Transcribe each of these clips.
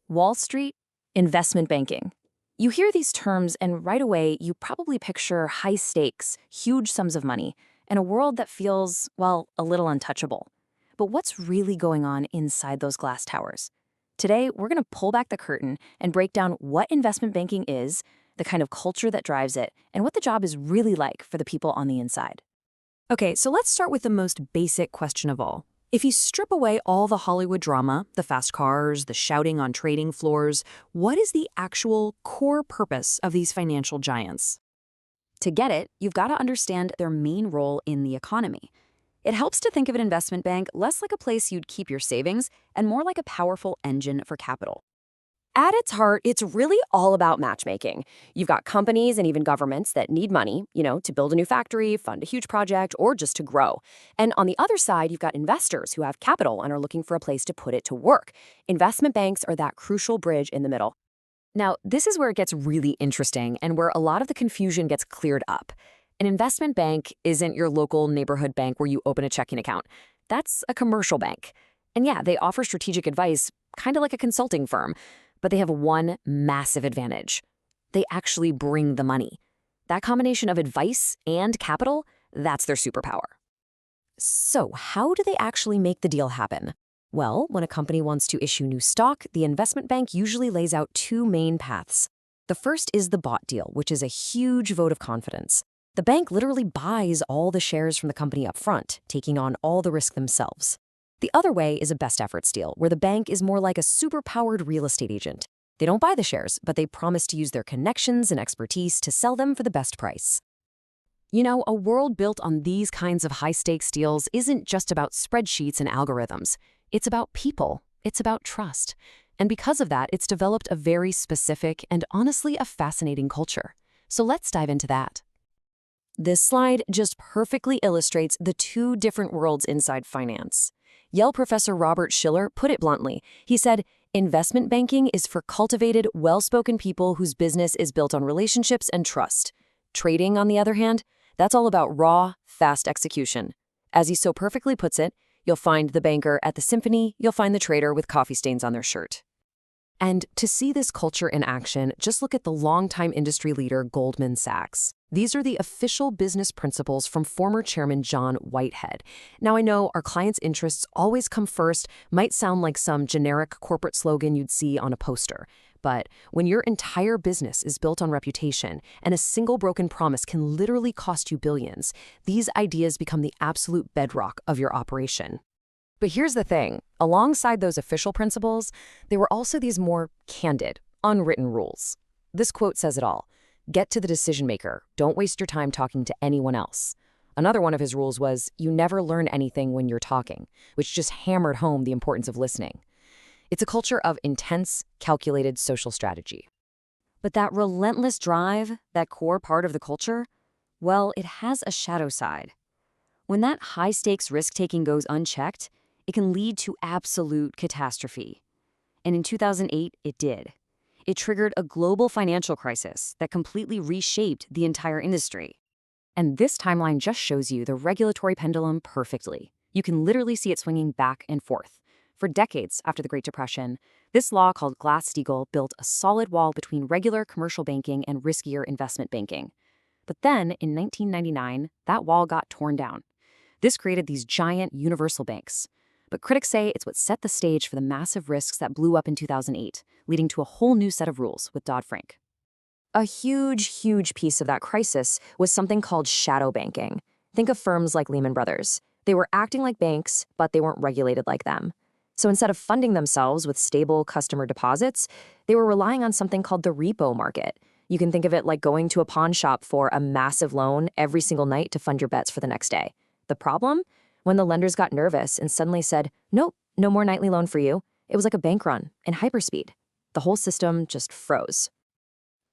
Wall Street, investment banking. You hear these terms, and right away, you probably picture high stakes, huge sums of money, and a world that feels, well, a little untouchable. But what's really going on inside those glass towers? Today, we're going to pull back the curtain and break down what investment banking is, the kind of culture that drives it, and what the job is really like for the people on the inside. Okay, so let's start with the most basic question of all. If you strip away all the Hollywood drama, the fast cars, the shouting on trading floors, what is the actual core purpose of these financial giants? To get it, you've got to understand their main role in the economy. It helps to think of an investment bank less like a place you'd keep your savings and more like a powerful engine for capital. At its heart, it's really all about matchmaking. You've got companies and even governments that need money, to build a new factory, fund a huge project, or just to grow. And on the other side, you've got investors who have capital and are looking for a place to put it to work. Investment banks are that crucial bridge in the middle. Now, this is where it gets really interesting and where a lot of the confusion gets cleared up. An investment bank isn't your local neighborhood bank where you open a checking account. That's a commercial bank. And yeah, they offer strategic advice, kind of like a consulting firm. But they have one massive advantage. They actually bring the money. That combination of advice and capital, that's their superpower. So how do they actually make the deal happen? Well, when a company wants to issue new stock, the investment bank usually lays out two main paths. The first is the bought deal, which is a huge vote of confidence. The bank literally buys all the shares from the company up front, taking on all the risk themselves. The other way is a best efforts deal, where the bank is more like a super-powered real estate agent. They don't buy the shares, but they promise to use their connections and expertise to sell them for the best price. A world built on these kinds of high-stakes deals isn't just about spreadsheets and algorithms. It's about people. It's about trust. And because of that, it's developed a very specific and honestly a fascinating culture. So let's dive into that. This slide just perfectly illustrates the two different worlds inside finance. Yale professor Robert Shiller put it bluntly. He said, investment banking is for cultivated, well-spoken people whose business is built on relationships and trust. Trading, on the other hand, that's all about raw, fast execution. As he so perfectly puts it, you'll find the banker at the symphony, you'll find the trader with coffee stains on their shirt. And to see this culture in action, just look at the longtime industry leader Goldman Sachs. These are the official business principles from former chairman John Whitehead. Now, I know our clients' interests always come first, might sound like some generic corporate slogan you'd see on a poster. But when your entire business is built on reputation and a single broken promise can literally cost you billions, these ideas become the absolute bedrock of your operation. But here's the thing. Alongside those official principles, there were also these more candid, unwritten rules. This quote says it all. Get to the decision maker. Don't waste your time talking to anyone else. Another one of his rules was, you never learn anything when you're talking, which just hammered home the importance of listening. It's a culture of intense, calculated social strategy. But that relentless drive, that core part of the culture, well, it has a shadow side. When that high-stakes risk-taking goes unchecked, it can lead to absolute catastrophe. And in 2008, it did. It triggered a global financial crisis that completely reshaped the entire industry. And this timeline just shows you the regulatory pendulum perfectly. You can literally see it swinging back and forth. For decades after the Great Depression, this law called Glass-Steagall built a solid wall between regular commercial banking and riskier investment banking. But then, in 1999, that wall got torn down. This created these giant universal banks. But critics say it's what set the stage for the massive risks that blew up in 2008, leading to a whole new set of rules with Dodd-Frank. A huge piece of that crisis was something called shadow banking. Think of firms like Lehman Brothers. They were acting like banks, but they weren't regulated like them. So instead of funding themselves with stable customer deposits, they were relying on something called the repo market. You can think of it like going to a pawn shop for a massive loan every single night to fund your bets for the next day. The problem? When the lenders got nervous and suddenly said, nope, no more nightly loan for you, it was like a bank run in hyperspeed. The whole system just froze.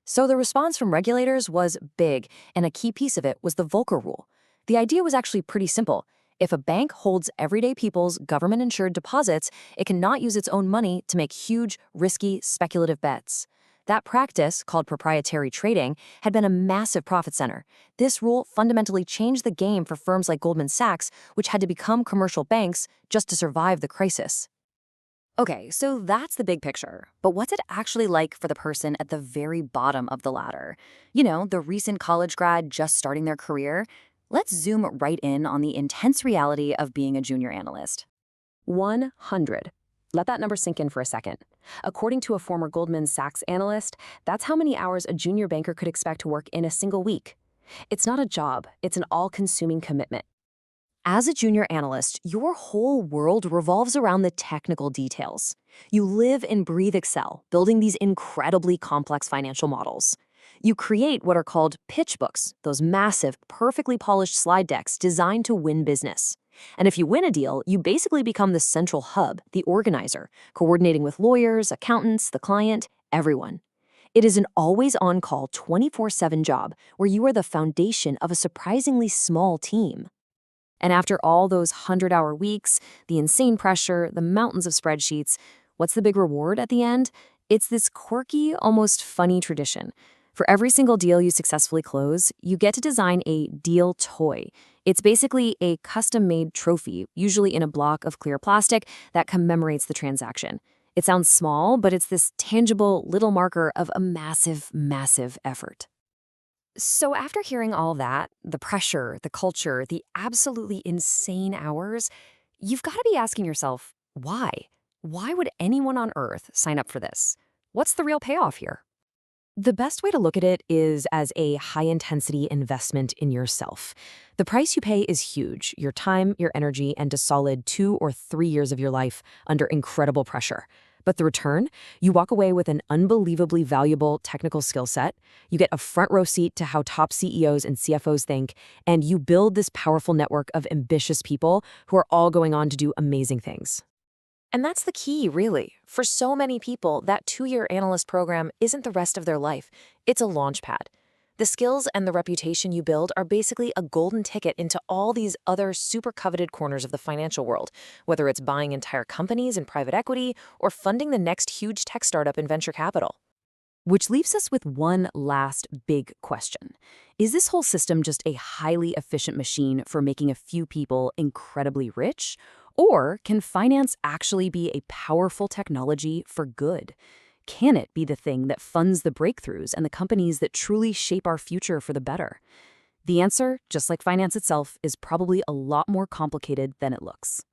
So the response from regulators was big, and a key piece of it was the Volcker Rule. The idea was actually pretty simple. If a bank holds everyday people's government-insured deposits, it cannot use its own money to make huge, risky, speculative bets. That practice, called proprietary trading, had been a massive profit center. This rule fundamentally changed the game for firms like Goldman Sachs, which had to become commercial banks just to survive the crisis. Okay, so that's the big picture. But what's it actually like for the person at the very bottom of the ladder? The recent college grad just starting their career? Let's zoom right in on the intense reality of being a junior analyst. 100. Let that number sink in for a second. According to a former Goldman Sachs analyst, that's how many hours a junior banker could expect to work in a single week. It's not a job, it's an all-consuming commitment. As a junior analyst, your whole world revolves around the technical details. You live and breathe Excel, building these incredibly complex financial models. You create what are called pitch books, those massive, perfectly polished slide decks designed to win business. And if you win a deal, you basically become the central hub, the organizer, coordinating with lawyers, accountants, the client, everyone. It is an always-on-call 24/7 job where you are the foundation of a surprisingly small team. And after all those 100-hour weeks, the insane pressure, the mountains of spreadsheets, what's the big reward at the end? It's this quirky, almost funny tradition. For every single deal you successfully close, you get to design a deal toy. It's basically a custom-made trophy, usually in a block of clear plastic, that commemorates the transaction. It sounds small, but it's this tangible little marker of a massive, massive effort. So after hearing all that, the pressure, the culture, the absolutely insane hours, you've got to be asking yourself, why? Why would anyone on Earth sign up for this? What's the real payoff here? The best way to look at it is as a high-intensity investment in yourself. The price you pay is huge, your time, your energy, and a solid 2 or 3 years of your life under incredible pressure. But the return? You walk away with an unbelievably valuable technical skill set, you get a front-row seat to how top CEOs and CFOs think, and you build this powerful network of ambitious people who are all going on to do amazing things. And that's the key, really. For so many people, that 2-year analyst program isn't the rest of their life. It's a launch pad. The skills and the reputation you build are basically a golden ticket into all these other super coveted corners of the financial world, whether it's buying entire companies in private equity or funding the next huge tech startup in venture capital. Which leaves us with one last big question. Is this whole system just a highly efficient machine for making a few people incredibly rich? Or can finance actually be a powerful technology for good? Can it be the thing that funds the breakthroughs and the companies that truly shape our future for the better? The answer, just like finance itself, is probably a lot more complicated than it looks.